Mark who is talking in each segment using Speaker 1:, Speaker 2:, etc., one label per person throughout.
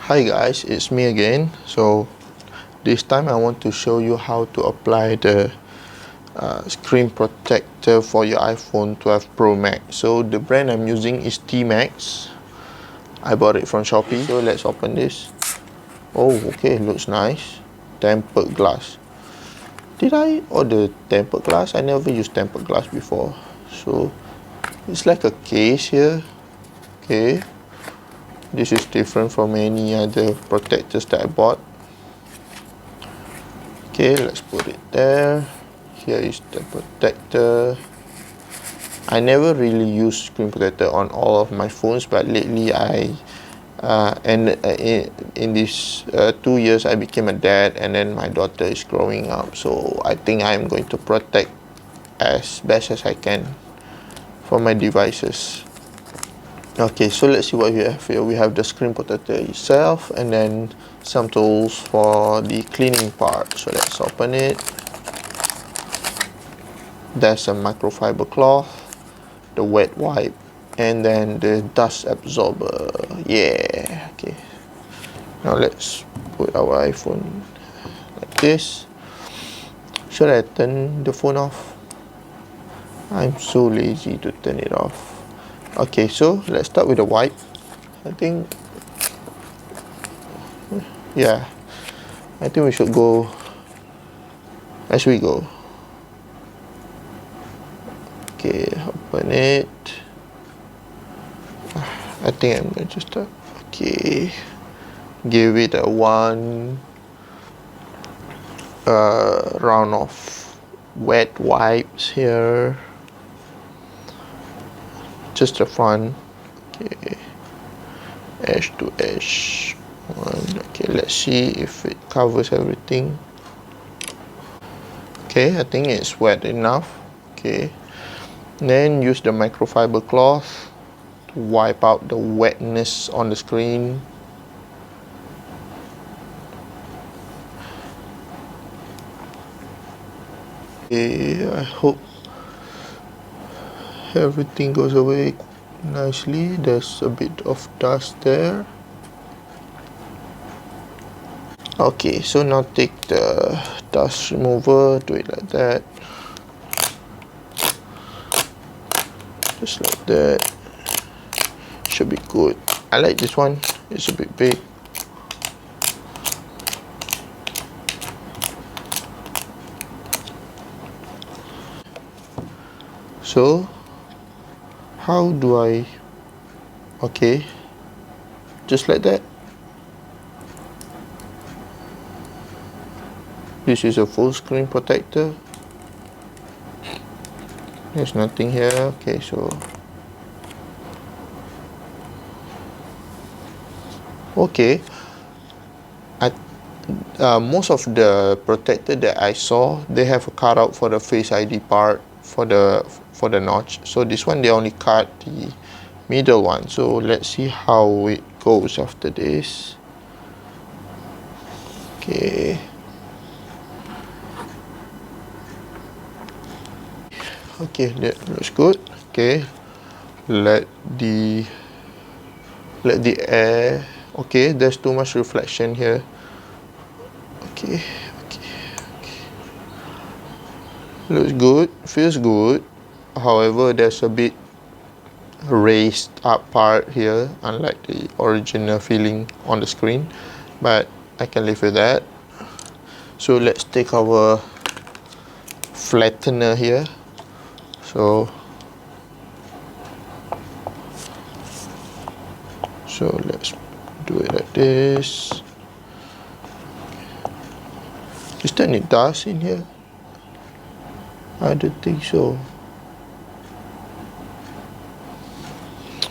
Speaker 1: Hi guys, it's me again. So this time I want to show you how to apply the screen protector for your iPhone 12 Pro Max. So the brand I'm using is T-Max. I bought it from Shopee. So let's open this. Oh, okay, looks nice. Tempered glass. Did I order tempered glass? I never used tempered glass before. So it's like a case here. Okay. This is different from any other protectors that I bought. Okay, let's put it there. Here is the protector. I never really use screen protector on all of my phones, but lately in these 2 years I became a dad, and then my daughter is growing up, so I think I'm going to protect as best as I can for my devices. Okay, so let's see what we have here. We have the screen protector itself, and then some tools for the cleaning part. So let's open it. There's a microfiber cloth, the wet wipe, and then the dust absorber. Yeah, okay. Now let's put our iPhone like this. Should I turn the phone off? I'm so lazy to turn it off. Okay, so let's start with the wipe. I think we should go as we go. Okay, open it. I think I'm going to start. Okay, give it a one round of wet wipes here. Just the front. Okay, edge to edge. One. Okay, let's see if it covers everything. Okay, I think it's wet enough. Okay, then use the microfiber cloth to wipe out the wetness on the screen. Okay, I hope everything goes away nicely. There's a bit of dust there. Okay, so now take the dust remover, do it like that. Just like that. Should be good. I like this one, it's a bit big. So how do I, okay, just like that. This is a full screen protector. There's nothing here. Okay, so okay, most of the protector that I saw, they have a cutout for the Face ID part for the notch. So this one they only cut the middle one. So let's see how it goes after this. Okay. Okay, that looks good. Okay, let the air. Okay, there's too much reflection here. Okay. Looks good, feels good. However, there's a bit raised up part here, unlike the original feeling on the screen, but I can live with that. So let's take our flattener here. So let's do it like this. Is there any dust in here? I don't think so.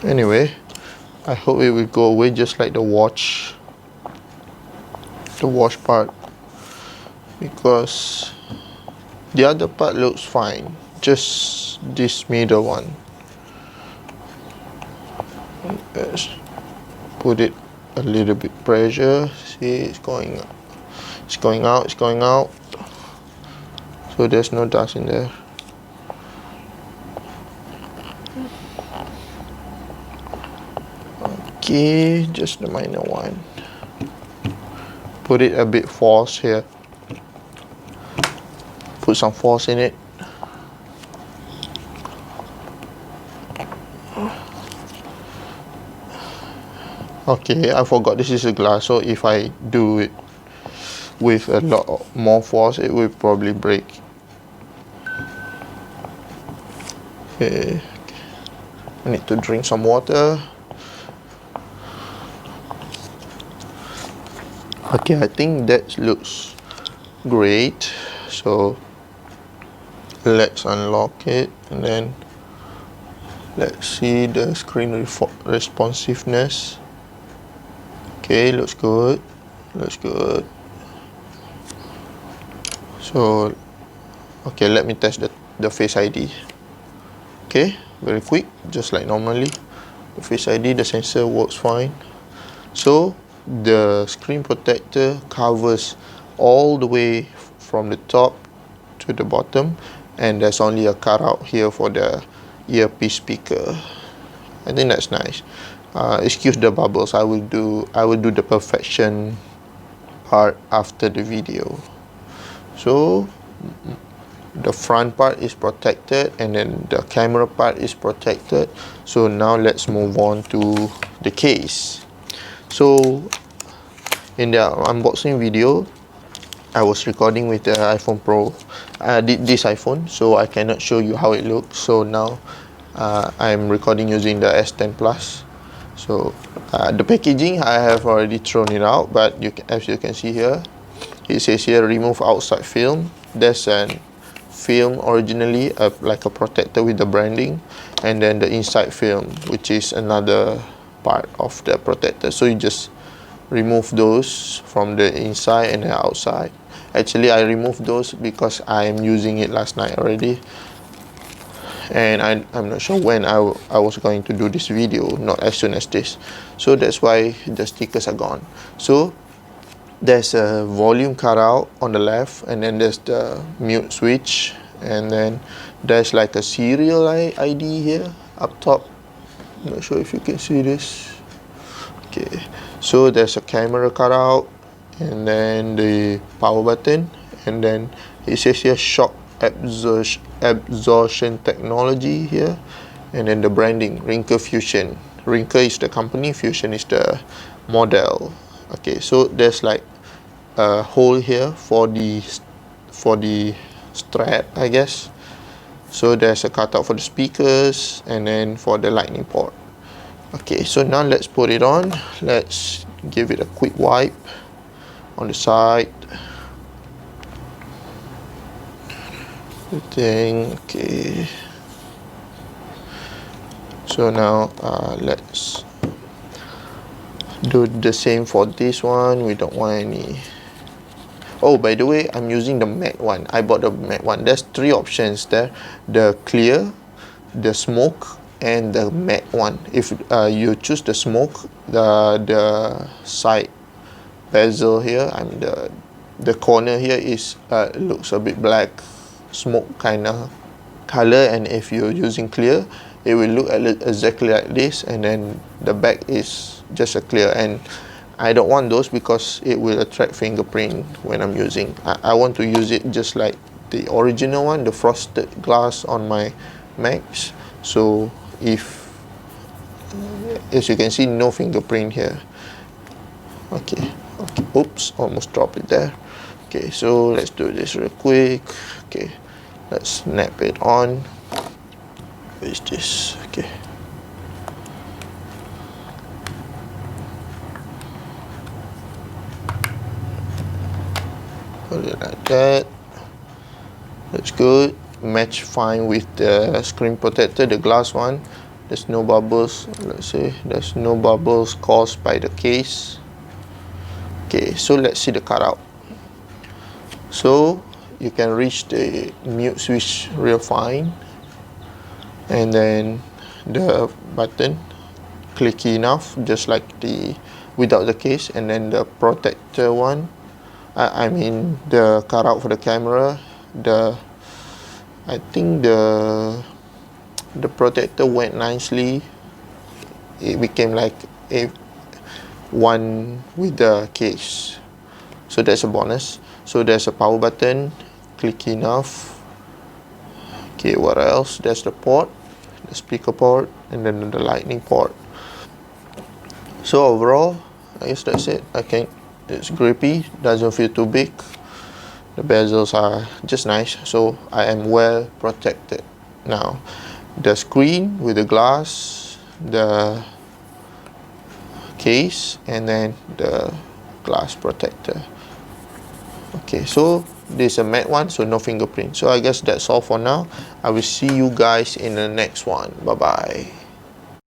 Speaker 1: Anyway, I hope it will go away just like the wash part, because the other part looks fine, just this middle one. Let's put it a little bit pressure. See, it's going up, it's going out, it's going out. So there's no dust in there. Okay, just the minor one. put it a bit force here. Put some force in it. Okay, I forgot this is a glass, so if I do it with a lot more force, it will probably break. Okay, I need to drink some water. Okay, I think that looks great. So let's unlock it, and then let's see the screen responsiveness. Okay, looks good. Looks good. So, okay, let me test the Face ID. Okay, very quick, just like normally. The Face ID, the sensor works fine. So, the screen protector covers all the way from the top to the bottom, and there's only a cutout here for the earpiece speaker. I think that's nice. Excuse the bubbles. I will do the perfection part after the video. So the front part is protected, and then the camera part is protected. So now let's move on to the case. So in the unboxing video, I was recording with the iPhone Pro, this iPhone, so I cannot show you how it looks. So now I'm recording using the S10 Plus. So the packaging, I have already thrown it out, but as you can see here, it says here remove outside film. There's an film originally, like a protector with the branding, and then the inside film, which is another part of the protector. So you just remove those from the inside and the outside. Actually, I removed those because I'm using it last night already, and I'm not sure when I was going to do this video, not as soon as this. So that's why the stickers are gone. So there's a volume cutout on the left, and then there's the mute switch, and then there's like a serial ID here up top. I'm not sure if you can see this. Okay, so there's a camera cutout, and then the power button, and then it says here shock absorption technology here, and then the branding Ringke Fusion. Ringke is the company, Fusion is the model. Okay, so there's like a hole here for the strap, I guess. So there's a cutout for the speakers, and then for the lightning port. Okay, so now let's put it on. Let's give it a quick wipe on the side. Everything okay. So now let's do the same for this one. We don't want any. Oh, by the way, I'm using the matte one. I bought the matte one. There's three options there: the clear, the smoke, and the matte one. If you choose the smoke, the side bezel here, the corner here is looks a bit black, smoke kind of color, and if you're using clear, it will look exactly like this, and then the back is just a clear. And I don't want those because it will attract fingerprint when I'm using. I want to use it just like the original one, the frosted glass on my Macs. So if, as you can see, no fingerprint here. Okay, oops, almost dropped it there. Okay, so let's do this real quick. Okay, let's snap it on. Where is this? Okay. Put it like that. That's good. Match fine with the screen protector, the glass one. There's no bubbles. Let's say there's no bubbles caused by the case. Okay, so let's see the cutout. So you can reach the mute switch real fine, and then the button clicky enough, just like the without the case. And then the protector one, I mean the cutout for the camera, I think the protector went nicely. It became like a one with the case. so that's a bonus. So there's a power button, click enough. Okay, what else? There's the port, the speaker port, and then the lightning port. So overall, I guess that's it. It's grippy, doesn't feel too big. The bezels are just nice, so I am well protected. Now, the screen with the glass, the case, and then the glass protector. Okay, so this is a matte one, so no fingerprint. So I guess that's all for now. I will see you guys in the next one. Bye bye.